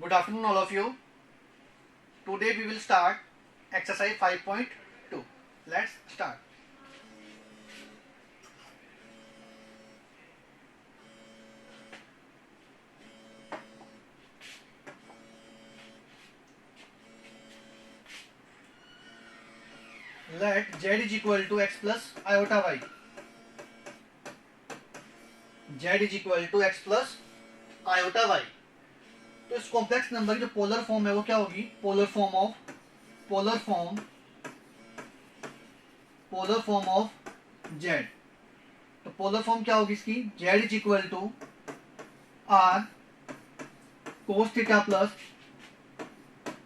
Good afternoon, all of you. Today we will start exercise 5.2. Let's start. Let z is equal to x plus iota y. Z is equal to x plus iota y. तो इस complex number की जो polar form है वो क्या होगी? Polar form of z. तो polar form क्या होगी इसकी? z is equal to r cos theta plus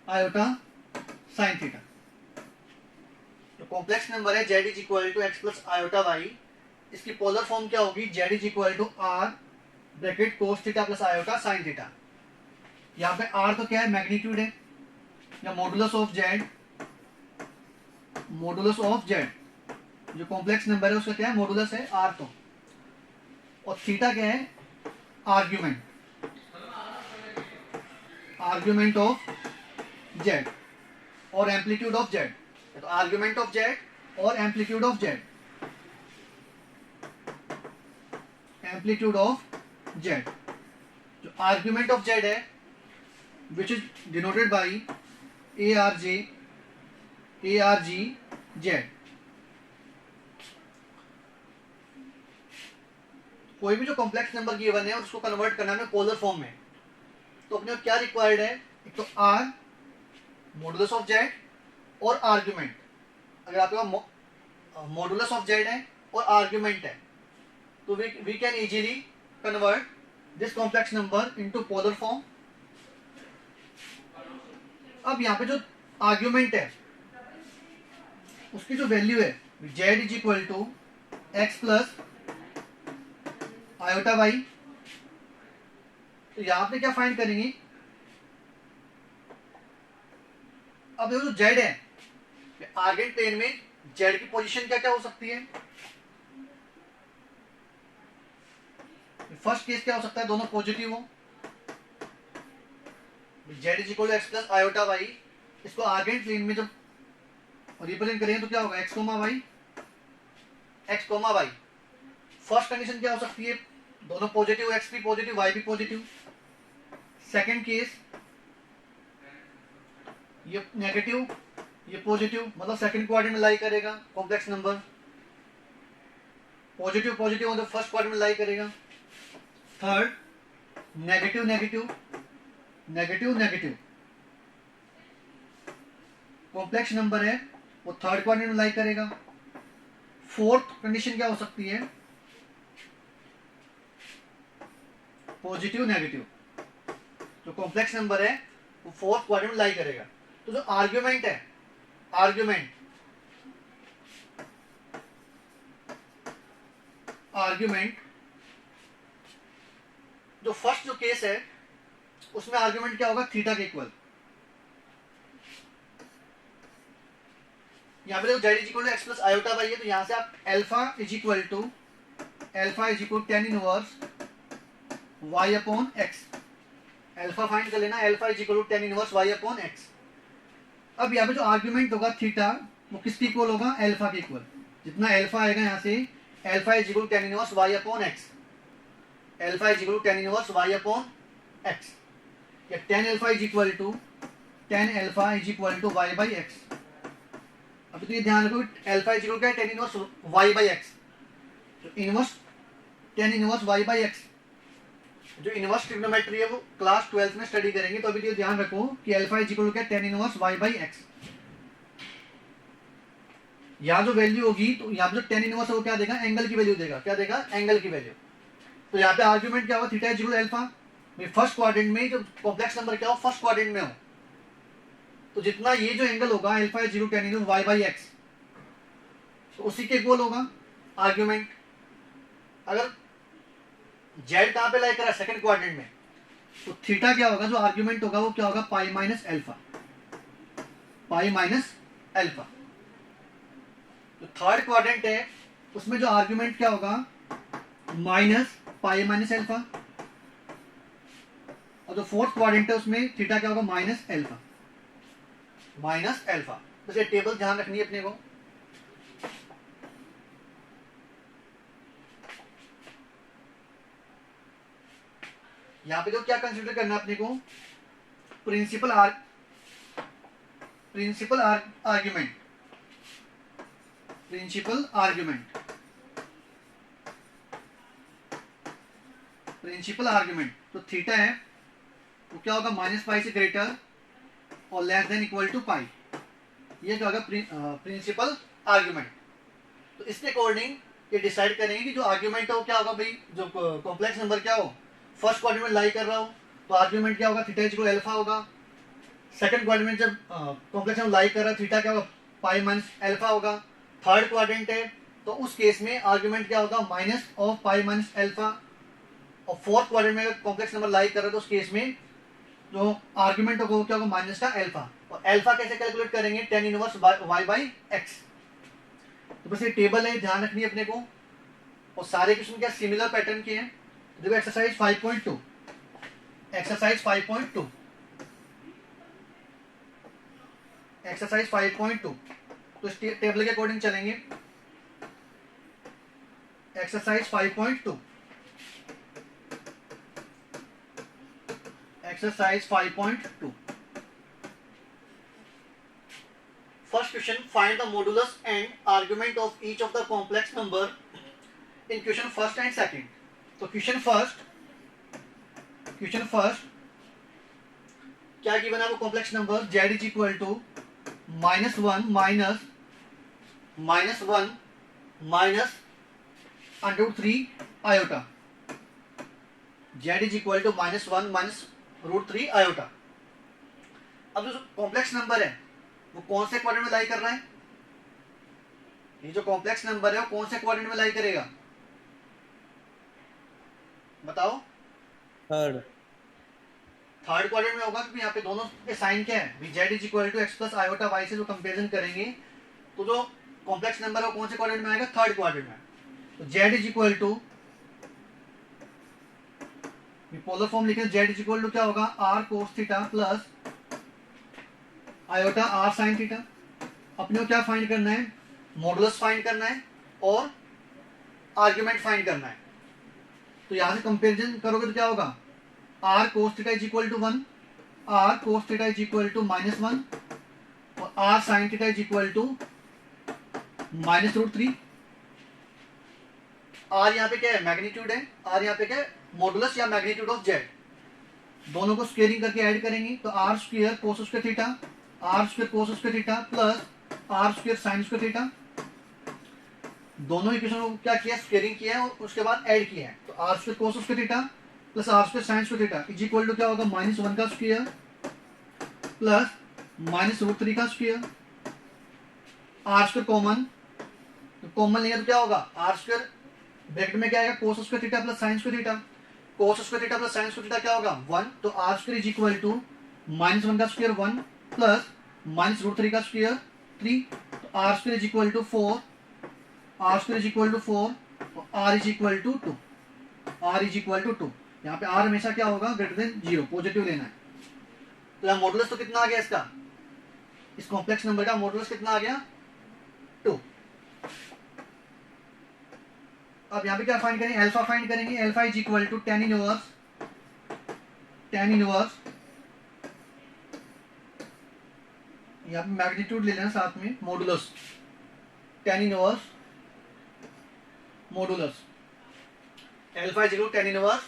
iota sine theta. तो कॉम्प्लेक्स नंबर है z is equal to x plus iota Y. इसकी पोलर फॉर्म क्या होगी? z is equal to r bracket cos theta plus iota sine theta. यहाँ पे r तो क्या है? मैग्नीट्यूड है या मॉडुलस ऑफ z. जो कॉम्प्लेक्स नंबर है उसका क्या है? मॉडुलस है r तो. और थीटा क्या है? आर्ग्यूमेंट ऑफ z और एम्पलीट्यूड ऑफ z. तो आर्ग्यूमेंट ऑफ z और एम्पलीट्यूड ऑफ z. जो आर्ग्यूमेंट ऑफ z है which is denoted by ARG कोई भी जो कॉम्प्लेक्स नंबर गिवन है उसको कन्वर्ट करना है पोलर फॉर्म में. तो अपने क्या रिक्वायर्ड है? एक तो r मॉडुलस ऑफ z और आर्ग्यूमेंट. अगर आपके पास मॉडुलस ऑफ z है और आर्ग्यूमेंट है तो we can easily convert this complex number into polar form. अब यहाँ पे जो आर्ग्यूमेंट है उसकी जो वैल्यू है z is equal to x plus iota Y. तो यहाँ पे क्या फाइंड करेंगे? अब ये जो z है आर्गेन प्लेन में z की पोजीशन क्या क्या हो सकती है? फर्स्ट केस क्या हो सकता है? दोनों पॉजिटिव हो. z is equal to x plus iota Y. इसको आर्गेन प्लेन में जब रिप्रेजेंट करेंगे तो क्या होगा? X comma Y. First condition क्या हो सकती है? दोनों पॉजिटिव, एक्स भी पॉजिटिव वाई भी पॉजिटिव. सेकंड केस ये नेगेटिव ये पॉजिटिव, मतलब सेकंड क्वाड्रेंट में लाई करेगा. कॉम्प्लेक्स नंबर पॉजिटिव मतलब फर्स्ट क्वाड्रेंट में लाई करेगा. थर्ड नेगेटिव कॉम्प्लेक्स नंबर है वो थर्ड क्वाड्रेंट में लाई करेगा. फोर्थ कंडीशन क्या हो सकती है? Positive negative. जो कॉम्प्लेक्स नंबर है वो फोर्थ क्वाड्रेंट में लाई करेगा. तो जो आर्ग्यूमेंट है जो फर्स्ट जो केस है उसमें आर्ग्यूमेंट क्या होगा? थीटा के इक्वल. यहाँ पे देखो z is equal to x plus iota Y है. तो यहाँ से आप alpha is equal to tan inverse y upon x. Alpha find कर लेना. Alpha is equal to tan inverse y upon x. अब यहाँ पे जो आर्ग्यूमेंट होगा थीटा वो किसके इक्वल होगा? अल्फा के इक्वल. जितना अल्फा आएगा यहाँ से alpha is equal to tan inverse y upon x. Alpha is equal to tan inverse y upon x. या tan alpha is equal to y by x. अभी तो ये ध्यान रखो अल्फा इज इक्वल क्या है? tan inverse y by x. तो inverse tan inverse y by x जो इनवर्स ट्रिग्नोमेट्री है वो क्लास 12 में स्टडी करेंगे. तो अभी तो ध्यान रखो कि अल्फा इज इक्वल क्या है? tan inverse y by x. यहाँ जो वैल्यू होगी तो यहाँ पे जो tan इनवर्स है वो क्या देगा? एंगल की वैल्यू देगा. क्या देगा? एंगल की वैल्यू. तो यहाँ पे आर्ग्यूमेंट क्या होगा? Theta is equal to alpha. First quadrant में जो कॉम्प्लेक्स नंबर क्या हो? फर्स्ट क्वाड्रेंट में हो. तो जितना ये जो एंगल होगा alpha is equal to tan inverse y by x तो उसी के इक्वल होगा आर्ग्यूमेंट. अगर z कहां पे लाई करा? सेकंड क्वाड्रेंट में. तो थीटा क्या होगा? जो आर्ग्यूमेंट होगा वो क्या होगा? पाई माइनस अल्फा. जो थर्ड क्वाड्रेंट है उसमें जो आर्ग्यूमेंट क्या होगा? Minus pi minus alpha. और जो फोर्थ क्वाड्रेंट है उसमें थीटा क्या होगा, माइनस एल्फा, माइनस एल्फा। बस ये टेबल ध्यान रखनी है अपने को। यहां पे तो क्या कंसीडर करना है अपने को, principal argument, principal argument, principal argument. तो थीटा है वो क्या होगा, माइनस पाई से ग्रेटर और less than equal to pi, ये क्या होगा प्रिंसिपल आर्ग्यूमेंट। तो इसके अकॉर्डिंग ये डिसाइड करेंगे कि जो आर्ग्यूमेंट है वो क्या होगा भाई, जो कॉम्प्लेक्स नंबर क्या हो, फर्स्ट क्वाड्रेंट में लाई कर रहा हो तो आर्ग्यूमेंट क्या होगा, थीटा इक्वल अल्फा होगा। सेकंड क्वाड्रेंट जब कॉम्प्लेक्स नंबर लाई कर रहा है थीटा क्या होगा, पाई माइनस अल्फा होगा। थर्ड क्वाड्रेंट है तो उस केस में आर्ग्यूमेंट क्या होगा, minus of pi minus alpha. और फोर्थ क्वाड्रेंट में अगर कॉम्प्लेक्स नंबर लाई कर रहा है तो उस केस में जो आर्ग्यूमेंट होगा वो क्या होगा, माइनस का अल्फा। और अल्फा कैसे कैलकुलेट करेंगे, tan inverse Y by x. तो बस ये टेबल है, ध्यान रखनी है अपने को। और सारे क्वेश्चन क्या सिमिलर पैटर्न के हैं। देखो एक्सरसाइज 5.2, एक्सरसाइज 5.2, एक्सरसाइज 5.2। तो इस टेबल के अकॉर्डिंग चलेंगे। Exercise 5.2, exercise 5.2। First question, find the modulus and argument of each of the complex number in question first and second. तो question first क्या गिवन है वो complex number, z is equal to -1 -1 minus √3 iota. z is equal to -1 minus √3 iota. अब जो complex number है वो कौन से क्वाड्रेंट में लाई कर रहा है, ये जो कॉम्प्लेक्स नंबर है वो कौन से क्वाड्रेंट में लाई करेगा, बताओ। थर्ड क्वाड्रेंट में होगा, क्योंकि यहाँ पे दोनों के साइन क्या है, z is equal to x plus iota Y से जो कंपेरिजन करेंगे तो जो कॉम्प्लेक्स नंबर है वो कौन से क्वाड्रेंट में आएगा, थर्ड क्वाड्रेंट में। तो z is equal to, polar form लिखे, z इज इक्वल टू क्या होगा, r cos theta plus iota r sine theta. अपने को क्या फाइंड करना है, मॉडुलस फाइंड करना है और आर्ग्यूमेंट फाइंड करना है। तो यहां से कंपैरिजन करोगे तो क्या होगा, r cos theta is equal to 1, r cos theta is equal to -1 और r sin theta is equal to -√3। r यहाँ पे क्या है, मैग्नीट्यूड है, r यहाँ पे क्या है, मॉडुलस या मैग्नीट्यूड ऑफ z। दोनों को स्क्वेयरिंग करके ऐड करेंगे तो r square cos square theta, r square cos square theta plus r square sin square theta. दोनों इक्वेशन को क्या किया, स्क्वेयरिंग किया है और उसके बाद ऐड किया है। तो r square cos square theta plus r square sin square theta is equal to क्या होगा, -1 का स्क्वायर प्लस -√3 का स्क्वायर। r स्क्वायर कॉमन, तो कॉमन लेंगे तो क्या होगा, r स्क्वायर ब्रैकेट में क्या आएगा, cos square theta plus sin square theta. cos square theta plus sin square theta क्या होगा, 1। तो r square is equal to -1 का स्क्वायर 1 प्लस -√3 का स्क्वायर 3। तो r square is equal to 4, r square is equal to 4 और r is equal to 2, r is equal to 2। यहाँ पे r हमेशा क्या होगा, ग्रेटर देन 0, पॉजिटिव लेना है। तो यहाँ मॉडुलस तो कितना आ गया इसका, इस कॉम्प्लेक्स नंबर का मॉडुलस कितना आ गया, 2। अब यहाँ पे क्या फाइंड करेंगे, अल्फा फाइंड करेंगे। Alpha is equal to tan inverse यहाँ पे मैग्नीट्यूड ले लेना साथ में, modulus tan inverse modulus. Alpha is equal to tan inverse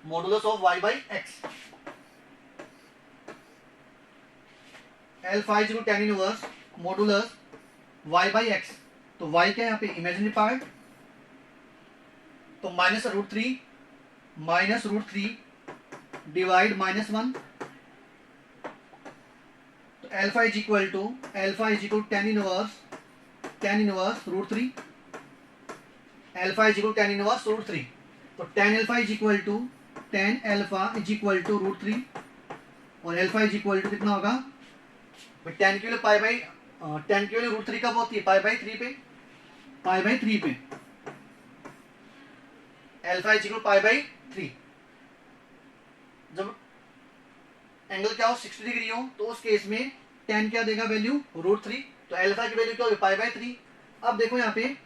modulus of y by x. Alpha is equal to tan inverse modulus y by x. तो y क्या है यहाँ पे, इमेजिनरी पार्ट, तो -√3 डिवाइड -1। तो alpha is equal to tan inverse √3, alpha is equal tan inverse √3। तो tan alpha is equal to √3 और alpha is equal to कितना होगा, tan के लिए tan के लिए √3 कब होती है, π/3 पे, अल्फा इज इक्वल π/3। जब एंगल क्या हो 60 डिग्री हो, तो उस केस में tan क्या देगा वैल्यू √3, तो अल्फा की वैल्यू क्या होगी π/3। अब देखो यहाँ पे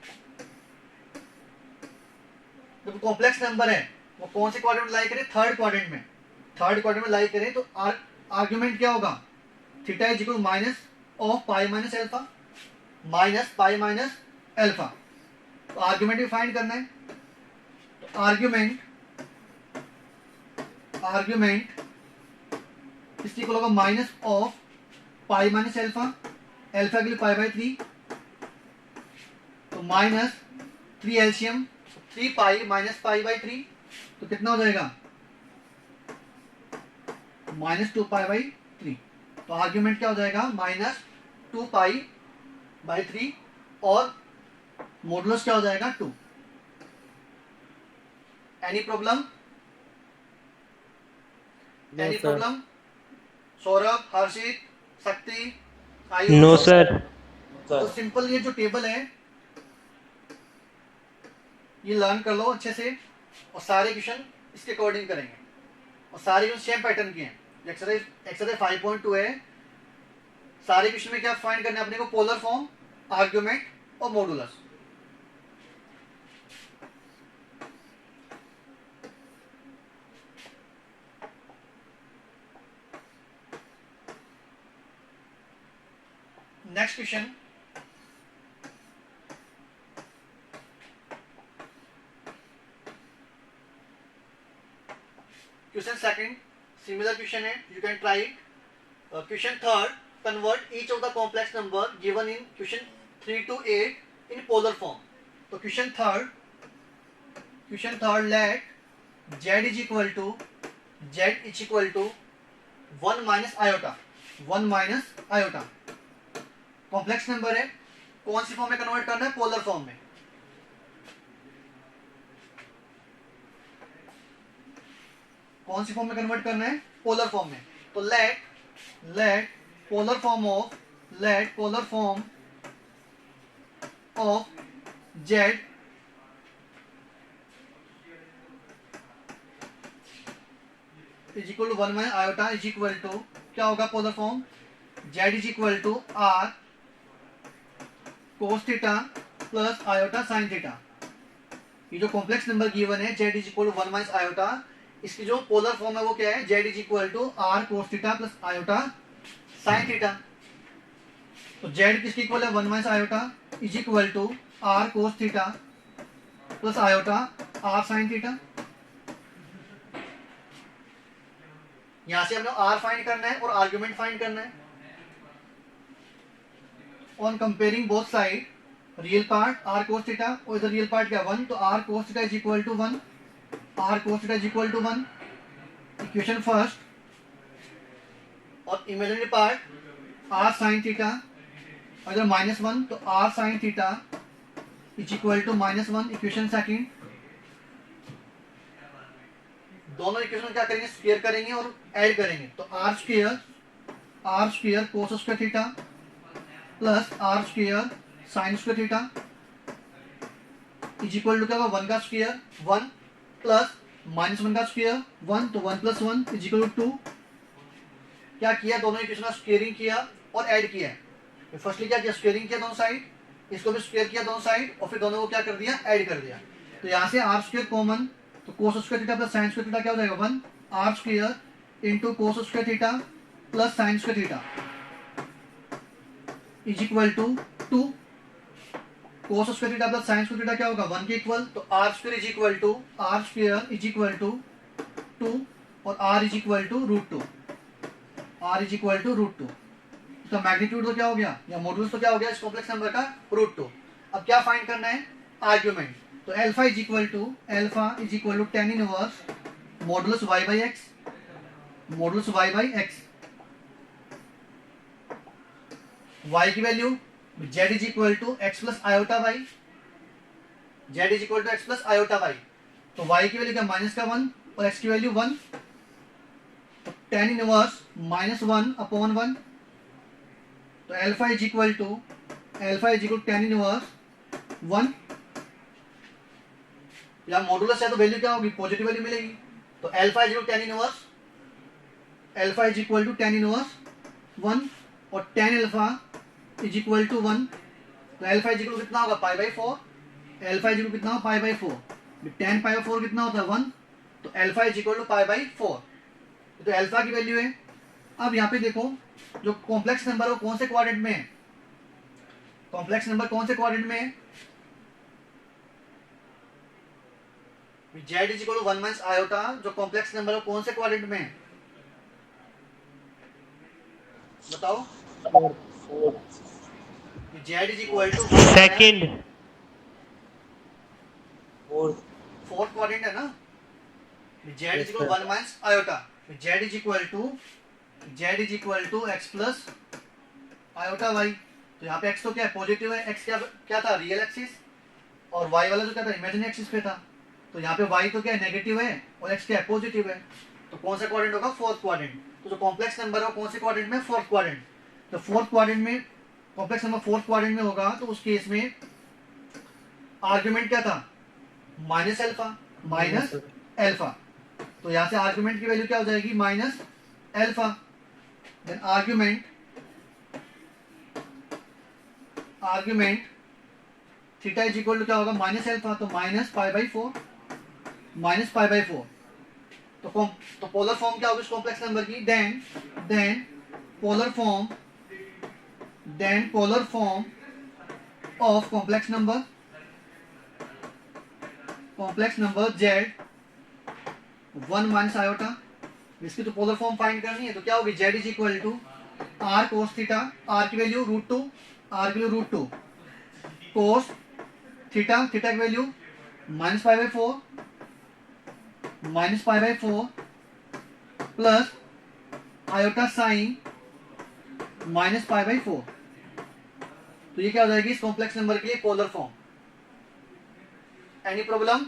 जब कॉम्प्लेक्स नंबर है वो कौन से क्वाड्रेंट में लाई करें, थर्ड क्वाड्रेंट में, थर्ड क्वाड्रेंट में लाई करें तो आर्ग्यूमेंट क्या होगा, theta is equal minus of pi minus alpha, minus pi minus alpha. तो आर्ग्यूमेंट भी फाइंड करना है, तो आर्ग्यूमेंट इसकी इक्वल होगा minus of pi minus alpha, alpha के लिए π/3, तो माइनस 3 एलसीएम 3 पाई माइनस π/3, तो कितना हो जाएगा -2π/3। तो आर्ग्यूमेंट क्या हो जाएगा -2π/3 और मॉडुलस क्या हो जाएगा 2। Any problem, any problem? Saurabh, Harshit, Shakti, Ayush? No sir. तो सिंपल ये जो टेबल है ये लर्न कर लो अच्छे से, और सारे क्वेश्चन इसके अकॉर्डिंग करेंगे, और सारे क्वेश्चन सेम पैटर्न के हैं। एक्सरसाइज 5.2 है, सारे क्वेश्चन में क्या फाइंड करना है अपने को, पोलर फॉर्म, आर्ग्यूमेंट और modulus. Next question, question second similar question है, you can try it. Question third, convert each of the complex number given in question 3 to 8 in polar form. तो question third let z is equal to 1 minus iota, complex number है, कौन सी form में convert करना है, polar form में। कौन सी form में convert करना है, पोलर फॉर्म में। तो let polar form of z is equal to 1 minus iota is equal to क्या होगा polar form, z is equal to r cos theta plus iota sin theta. ये जो कॉम्प्लेक्स नंबर गिवन है z is equal to 1 minus iota, इसकी जो polar form है वो क्या है, z is equal to r cos theta plus iota sin theta. तो z किसकी इक्वल है, 1 minus iota is equal to r cos theta plus iota r sin theta. यहां से हमने r फाइंड करना है और आर्ग्यूमेंट फाइंड करना है। On comparing both side, real part r cos theta और इधर रियल पार्ट क्या 1, तो r cos theta is equal to 1, equation first. और imaginary part r sin theta और इधर -1, तो r sin theta is equal to -1, equation second. दोनों equation क्या करेंगे, स्क्वायर करेंगे और ऐड करेंगे, तो r square cos square theta plus r square sin square theta is equal to क्या होगा, 1 का स्क्वायर 1 प्लस -1 का स्क्वायर 1, तो 1 प्लस 1 इज इक्वल टू 2। क्या किया, दोनों इक्वेशन का स्क्वायरिंग किया और ऐड किया। तो फर्स्टली क्या किया, स्क्वायरिंग किया दोनों साइड, इसको भी स्क्वायर किया दोनों साइड, और फिर दोनों को क्या कर दिया, ऐड कर दिया। तो यहाँ से r स्क्वायर कॉमन, तो cos square theta plus sin square theta क्या हो जाएगा 1 r square into cos square theta plus sin square theta is equal to 2। cos square theta plus sin square theta क्या होगा 1 के इक्वल, तो r square is equal to 2 और r is equal to √2, इसका magnitude तो क्या हो गया, या मॉड्यूलस तो क्या हो गया इस कॉम्प्लेक्स नंबर का, √2। अब क्या फाइंड करना है, आर्ग्यूमेंट। तो alpha is equal to tan inverse modulus y by x, y की value z is equal to x plus iota Y, तो y की वैल्यू क्या माइनस का 1 और x की वैल्यू 1, तो tan इनवर्स -1 अपॉन 1, तो alpha is equal to tan inverse 1। या मॉडुलस है तो वैल्यू क्या होगी, पॉजिटिव वैल्यू मिलेगी, तो alpha is equal tan inverse alpha is equal to tan inverse 1 और tan alpha is equal to 1, तो अल्फा इज इक्वल कितना होगा pi by 4, alpha is equal कितना होगा pi by 4, tan pi by 4 कितना होता है 1, तो alpha is equal to pi by 4, तो अल्फा की वैल्यू है। अब यहाँ पे देखो जो कॉम्प्लेक्स नंबर वो कौन से क्वाड्रेंट में है, कॉम्प्लेक्स नंबर कौन से क्वाड्रेंट में है, z is equal to 1 minus iota, जो कॉम्प्लेक्स नंबर है कौन से क्वाड्रेंट में है बताओ। z is equal to second, fourth quadrant है ना, z is equal 1 minus iota, z is equal to x plus iota y, तो यहाँ पे x तो क्या है पॉजिटिव है, x क्या था रियल एक्सिस, और y वाला जो क्या था इमेजिनरी एक्सिस पे था, तो यहाँ पे y तो क्या है नेगेटिव है और x क्या है पॉजिटिव है, तो कौन सा क्वाड्रेंट होगा फोर्थ क्वाड्रेंट, तो जो कॉम्प्लेक्स नंबर है कौन से क्वाड्रेंट में फोर्थ क्वाड्रेंट, तो फोर्थ क्वाड्रेंट में कॉम्प्लेक्स नंबर फोर्थ क्वाड्रेंट में होगा, तो उस केस में आर्ग्यूमेंट क्या था माइनस अल्फा, तो यहाँ से आर्ग्यूमेंट की वैल्यू क्या हो जाएगी minus alpha, then argument theta is equal to क्या होगा माइनस अल्फा, तो माइनस पाई बाई 4, तो पोलर फॉर्म क्या होगी इस कॉम्प्लेक्स नंबर की, then polar form of complex number z 1 minus iota, इसकी तो पोलर फॉर्म फाइंड करनी है, तो क्या होगी z is equal to r cos theta, r की वैल्यू √2 कोस थीटा की value minus pi by 4 plus iota sine minus pi by 4, तो ये क्या हो जाएगी इस कॉम्प्लेक्स नंबर के लिए polar form. Any problem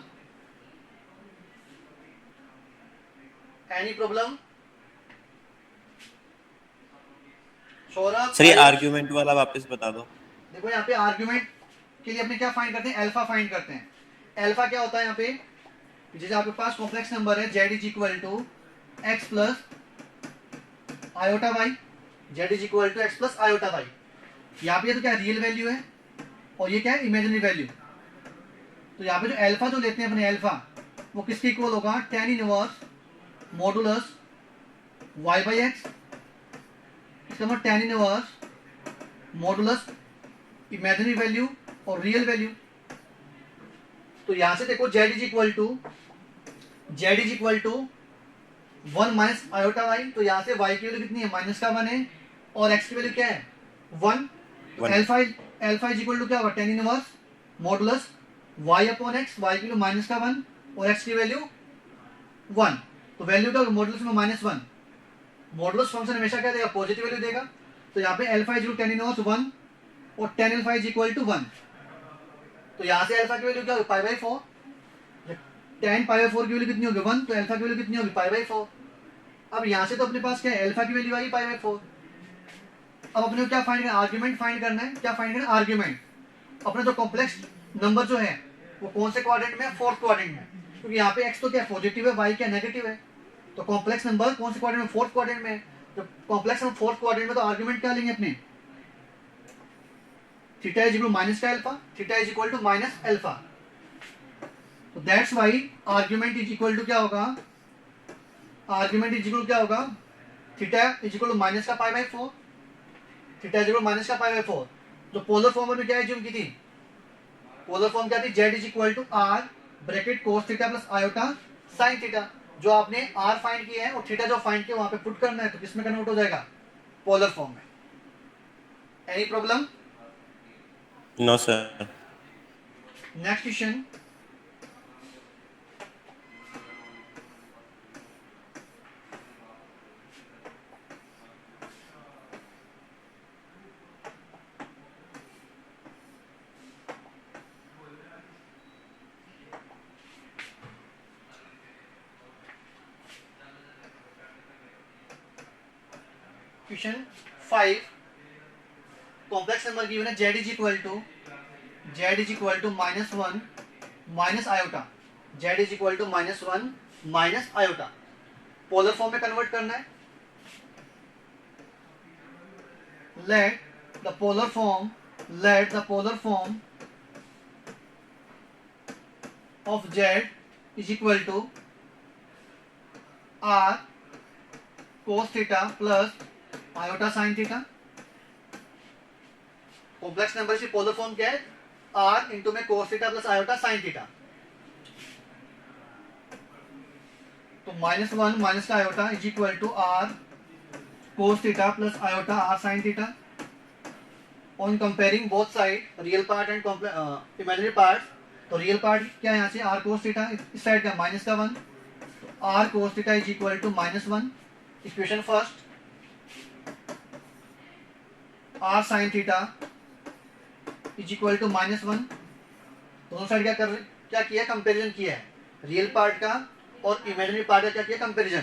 Saurabh sir ये आर्ग्यूमेंट वाला वापस बता दो। देखो यहाँ पे आर्ग्यूमेंट के लिए अपने क्या फाइंड करते हैं अल्फा फाइंड करते हैं, अल्फा क्या होता है यहाँ पे, जैसे आपके पास कॉम्प्लेक्स नंबर है z is equal to x plus iota y, z is equal to x plus iota y, यहाँ पे तो क्या रियल वैल्यू है और ये क्या है इमेजिनरी वैल्यू, तो यहाँ पे जो अल्फा जो लेते हैं अपने अल्फा वो किसके इक्वल होगा tan inverse modulus y by x, इसका मतलब tan inverse modulus imaginary value और रियल वैल्यू, तो यहां से देखो z is equal to 1 minus iota Y, तो यहां से y की वैल्यू कितनी है माइनस का 1 है और x की वैल्यू क्या है 1, तो अल्फा इज इक्वल टू क्या होगा tan inverse modulus y upon x, y की वैल्यू माइनस का 1 और x की वैल्यू 1, तो वैल्यू क्या होगा मॉडुलस में माइनस 1, मॉडुलस फंक्शन हमेशा क्या देगा पॉजिटिव वैल्यू देगा, तो यहाँ पे alpha is equal tan inverse 1 और tan alpha is equal to 1, तो यहाँ से अल्फा की वैल्यू क्या होगी pi by 4, tan pi by 4 की वैल्यू कितनी होगी 1, तो अल्फा की वैल्यू कितनी होगी पाई बाई 4, अब यहाँ से तो अपने पास क्या है अल्फा की वैल्यू आई पाई बाई 4, अब अपने को क्या फाइंड करना आर्ग्यूमेंट फाइंड करना है, क्या फाइंड करना आर्ग्यूमेंट, अपने जो कॉम्प्लेक्स नंबर जो है वो कौन से क्वाड्रेंट में फोर्थ क्वाड्रेंट में, क्योंकि यहाँ पे x तो क्या पॉजिटिव है y क्या नेगेटिव है, तो कॉम्प्लेक्स नंबर कौन से क्वाड्रेंट में फोर्थ क्वाड्रेंट में, तो कॉम्प्लेक्स नंबर फोर्थ क्वाड्रेंट में तो आर्ग्यूमेंट क्या लेंगे अपने थीटा इज इक्वल माइनस का alpha, theta is equal to minus alpha, तो that's why argument is equal to क्या होगा, आर्ग्यूमेंट इज इक्वल क्या होगा theta is equal to minus का pi by 4, theta is equal minus का pi by 4, जो polar form में क्या एज्यूम की थी, पोलर फॉर्म क्या थी z is equal to r bracket cos theta plus iota sine theta, जो आपने r फाइंड किया है और थीटा जो फाइंड किया वहां पे पुट करना है, तो किसमें कन्वर्ट हो जाएगा पोलर फॉर्म में। Any problem? No sir. Next question, question 5, complex number given है z is equal to minus 1 minus iota, z is equal to minus 1 minus iota, polar form में कन्वर्ट करना है, let the polar form of z is equal to r cos theta plus iota sin theta. Complex number की polar form क्या है? r into में cos theta plus iota sin theta. तो -1 minus का iota is equal to r cos theta plus iota r sin theta. On comparing both side real part and imaginary part, तो real part क्या है यहाँ से r cos theta, इस side का -1, तो r cos theta is equal to -1. Equation first. r sin theta is equal to -1. दोनों side क्या किया? कंपेरिजन किया है. रियल पार्ट का और इमेजिनरी पार्ट का क्या किया? कंपेरिजन.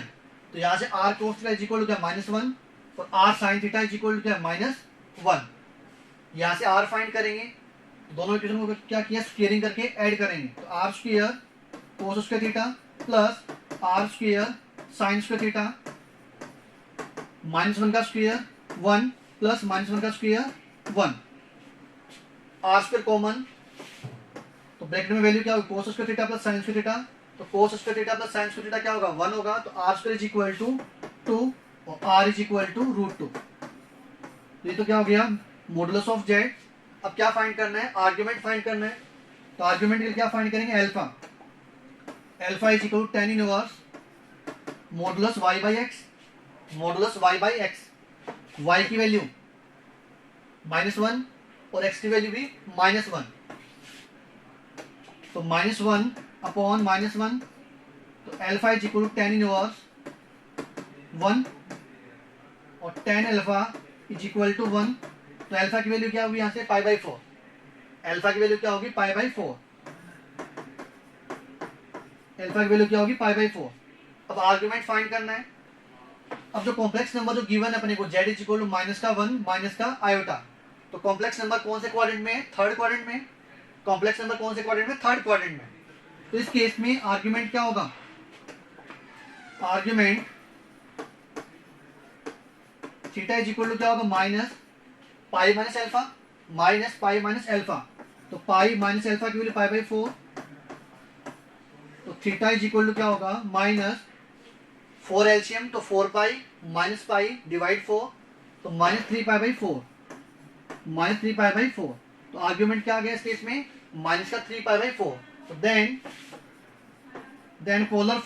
तो यहाँ से r cos theta is equal to क्या? -1 और r sin theta is equal to क्या? -1. यहाँ से r फाइंड करेंगे, दोनों इक्वेशन को क्या किया? स्क्वायरिंग करके ऐड करेंगे. तो r square cos square theta plus r square sin square theta, -1 का स्क्वायर 1 प्लस -1 का स्क्वायर 1. r स्क्वायर कॉमन, तो ब्रैकेट में वैल्यू क्या होगी? cos square theta plus sin square theta. तो cos square theta plus sin square theta क्या होगा? 1 होगा. तो r square is equal to 2 और r इज इक्वल टू √2. ये तो क्या हो गया? Modulus of z. अब क्या फाइंड करना है? आर्ग्यूमेंट फाइंड करना है. तो आर्ग्यूमेंट के लिए क्या फाइंड करेंगे? Alpha. Alpha is equal to tan inverse modulus y by x. Modulus y by x. y की वैल्यू -1 और x की वैल्यू भी -1. तो -1 अपॉन -1, तो alpha is equal to tan inverse 1 और tan alpha is equal to 1. तो alpha की value क्या होगी यहाँ से? π/4. अल्फा की वैल्यू क्या होगी? π/4. अल्फा की वैल्यू क्या होगी? π/4. अब आर्गुमेंट फाइंड करना है. अब जो कॉम्प्लेक्स नंबर जो गिवन है अपने को z is equal to -1 minus का आयोटा, तो कॉम्प्लेक्स नंबर कौन से क्वाड्रेंट में है? थर्ड क्वाड्रेंट में. कॉम्प्लेक्स नंबर कौन से क्वाड्रेंट में? थर्ड क्वाड्रेंट में. तो इस केस में आर्ग्यूमेंट क्या होगा? Argument theta is equal to क्या होगा? Minus pi minus alpha, minus pi minus alpha. तो पाई माइनस अल्फा की वैल्यू π/4. तो थीटा इज इक्वल टू क्या होगा? -4 एलसीएम, तो 4 पाई माइनस पाई डिवाइड 4, तो -3 π/4. -3 π/4. तो आर्ग्यूमेंट क्या आ गया इस केस में? माइनस का 3 π/4. तो then polar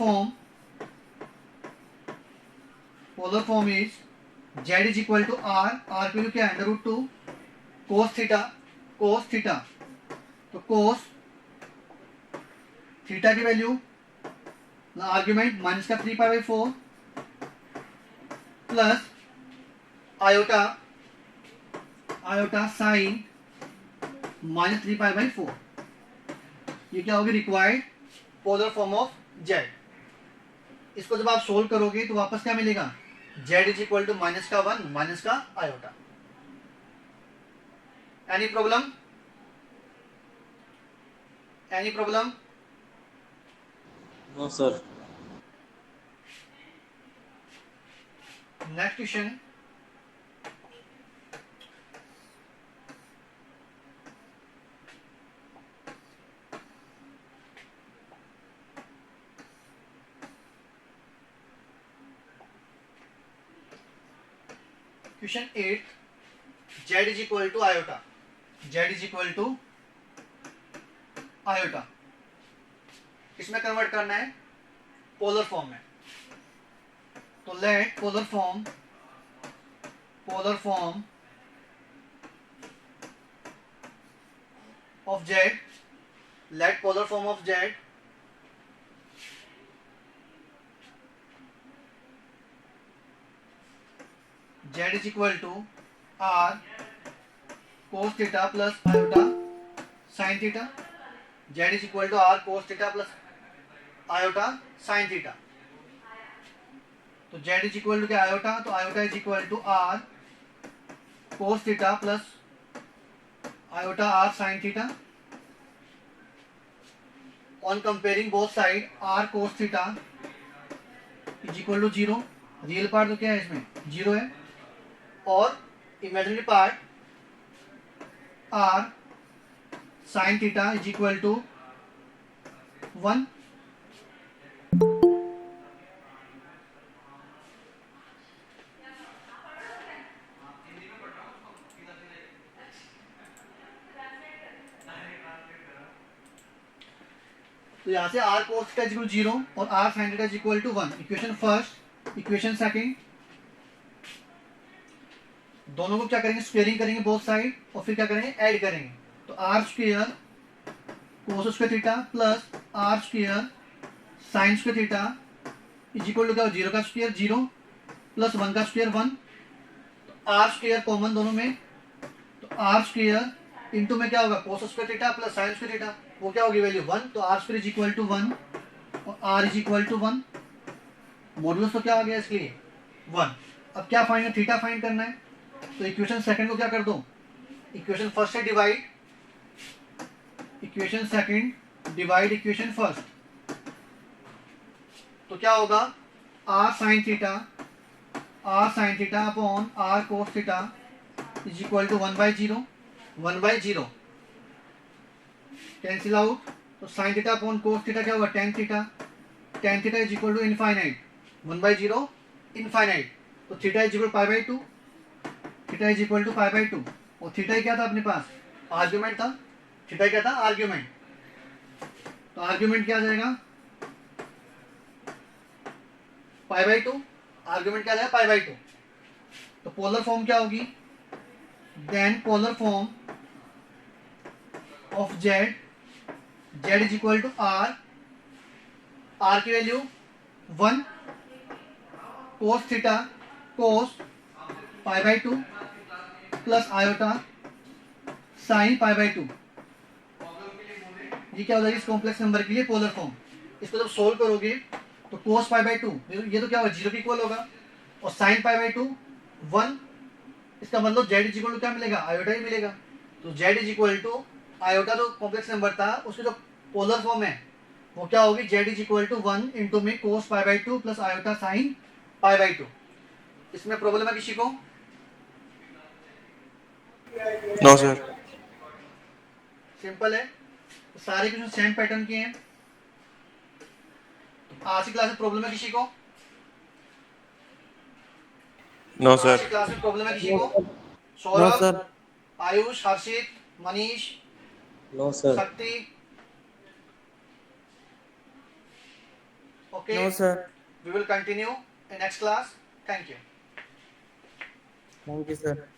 form is z is equal to r. r की वैल्यू क्या है? √2 cos थीटा. तो cos थीटा की वैल्यू आर्ग्यूमेंट माइनस का 3 π/4 प्लस आयोटा साइन -3 π/4. ये क्या होगी? Required polar form of z. इसको जब आप सोल्व करोगे तो वापस क्या मिलेगा? z is equal to -1 minus का iota. Any problem? No sir. Next question. Question 8. z is equal to iota. z is equal to iota. इसमें कन्वर्ट करना है पोलर फॉर्म में. तो let polar form of z, let polar form of z z is equal to r cos theta plus iota sin theta. z is equal to r cos theta plus iota sin theta. तो z is equal to क्या? Iota. तो iota is equal to r cos theta plus iota r sin theta. On comparing both side r cos theta is equal to 0. Real part तो क्या है इसमें? 0 है. और imaginary part r sin theta is equal to 1. तो यहाँ से r cos theta is equal to 0 और r sin theta is equal to 1. Equation first, equation second, दोनों को क्या करेंगे, स्क्वेयरिंग करेंगे बोथ साइड और फिर क्या करेंगे, ऐड करेंगे. तो r square cos square theta plus r square sine square theta is equal to क्या, 0 का स्क्वेयर 0 प्लस 1 का स्क्वेयर 1. तो आर स्क्वेयर कॉमन दोनों में, तो आर स्क्वेयर इंटू में क्या होगा, cos square theta plus sine square theta, वो क्या होगी वैल्यू 1. तो r square is equal to 1 और r is equal to 1. Modulus तो क्या आ गया इसके लिए 1. अब क्या फाइंड है, थीटा फाइंड करना है. तो इक्वेशन सेकंड को क्या कर दो, इक्वेशन फर्स्ट से divide, equation second divide equation first. तो क्या होगा, R sine theta upon R cos theta is equal to 1/0. 1/0 cancel out. तो sine theta upon cos theta क्या होगा, tan theta is equal to infinite. 1/0 infinite. तो theta is equal π/2, theta is equal to π/2. और theta ही क्या था अपने पास, argument था. Theta क्या था, आर्ग्यूमेंट. तो आर्ग्यूमेंट क्या आ जाएगा, π/2. आर्ग्यूमेंट क्या आ जाएगा, π/2. तो पोलर फॉर्म क्या होगी, then polar form of Z is equal to R की value 1 cos theta cos π/2 plus iota sine π/2. ये क्या हो जाएगी, इस कॉम्प्लेक्स नंबर के लिए पोलर फॉर्म. इसको जब सोल्व करोगे तो कोस π/2 ये तो क्या होगा, 0 के इक्वल होगा, और साइन π/2 1. इसका मतलब जेड इज इक्वल टू क्या मिलेगा, आयोटा ही मिलेगा. तो z is equal to iota जो कॉम्प्लेक्स नंबर था उसकी जो पोलर फॉर्म है वो क्या होगी, z is equal to 1 into में कोस π/2 प्लस आयोटा साइन π/2. इसमें प्रॉब्लम है किसी को, नो सर. सिंपल है. सारे क्वेश्चन सेम पैटर्न के हैं. आज की क्लास में प्रॉब्लम है किसी को, नो आज सर. की क्लास में प्रॉब्लम है किसी को, no Saurabh, sir. Ayush, Harshit, Manish, no sir. Shakti. Okay, no sir. we will continue in next class. Thank you. Thank you sir.